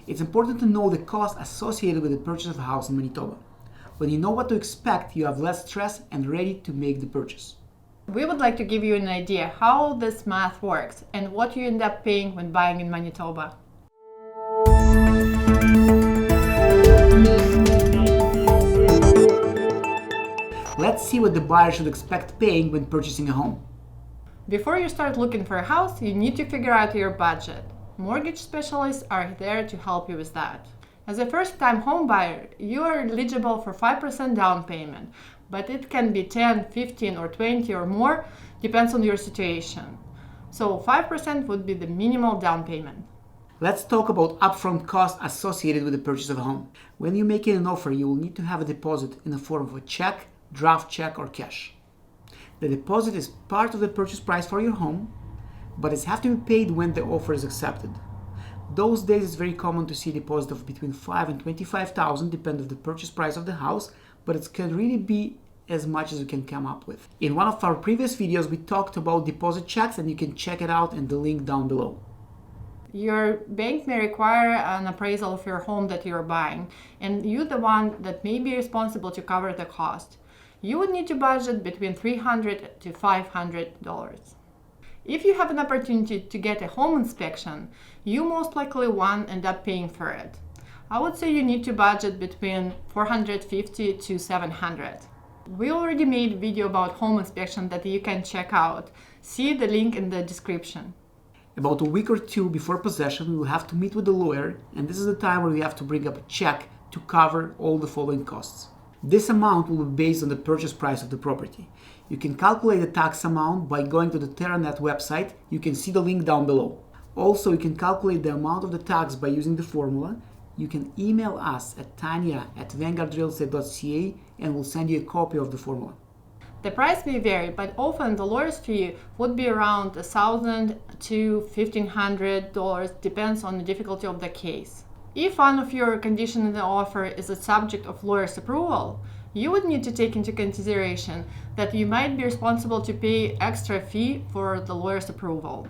It's important to know the cost associated with the purchase of a house in Manitoba. When you know what to expect, you have less stress and ready to make the purchase. We would like to give you an idea how this math works and what you end up paying when buying in Manitoba. Let's see what the buyer should expect paying when purchasing a home. Before you start looking for a house, you need to figure out your budget. Mortgage specialists are there to help you with that. As a first-time home buyer, you are eligible for 5% down payment, but it can be 10, 15, or 20 or more, depends on your situation. So 5% would be the minimal down payment. Let's talk about upfront costs associated with the purchase of a home. When you're making an offer, you will need to have a deposit in the form of a check, draft check, or cash. The deposit is part of the purchase price for your home, but it has to be paid when the offer is accepted. Those days it's very common to see a deposit of between $5,000 and $25,000, depending on the purchase price of the house, but it can really be as much as you can come up with. In one of our previous videos, we talked about deposit checks, and you can check it out in the link down below. Your bank may require an appraisal of your home that you're buying, and you're the one that may be responsible to cover the cost. You would need to budget between $300 to $500. If you have an opportunity to get a home inspection, you most likely won't end up paying for it. I would say you need to budget between $450 to $700. We already made a video about home inspection that you can check out. See the link in the description. About a week or two before possession, we will have to meet with the lawyer, and this is the time where we have to bring up a check to cover all the following costs. This amount will be based on the purchase price of the property. You can calculate the tax amount by going to the TerraNet website. You can see the link down below. Also, you can calculate the amount of the tax by using the formula. You can email us at tanya@vanguardrealestate.ca and we'll send you a copy of the formula. The price may vary, but often the lawyer's fee would be around $1,000 to $1,500, depends on the difficulty of the case. If one of your conditions in the offer is a subject of lawyer's approval, you would need to take into consideration that you might be responsible to pay extra fee for the lawyer's approval.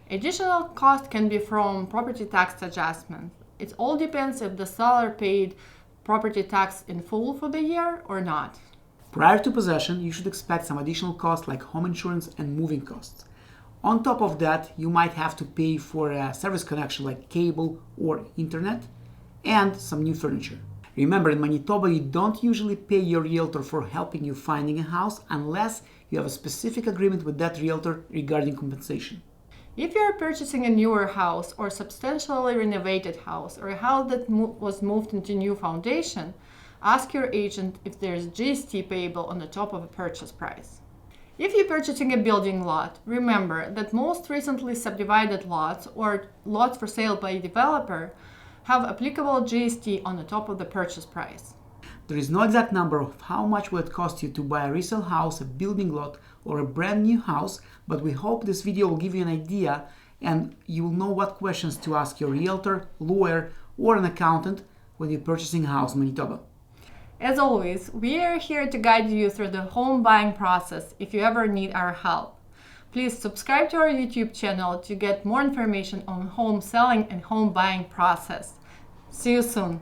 Additional cost can be from property tax adjustment. It all depends if the seller paid property tax in full for the year or not. Prior to possession, you should expect some additional costs like home insurance and moving costs. On top of that, you might have to pay for a service connection like cable or internet and some new furniture. Remember, in Manitoba, you don't usually pay your realtor for helping you finding a house unless you have a specific agreement with that realtor regarding compensation. If you are purchasing a newer house or substantially renovated house or a house that was moved into new foundation, ask your agent if there is GST payable on the top of a purchase price. If you're purchasing a building lot, remember that most recently subdivided lots or lots for sale by a developer have applicable GST on the top of the purchase price. There is no exact number of how much will it cost you to buy a resale house, a building lot, or a brand new house, but we hope this video will give you an idea and you will know what questions to ask your realtor, lawyer, or an accountant when you're purchasing a house in Manitoba. As always, we are here to guide you through the home buying process if you ever need our help. Please subscribe to our YouTube channel to get more information on home selling and home buying process. See you soon.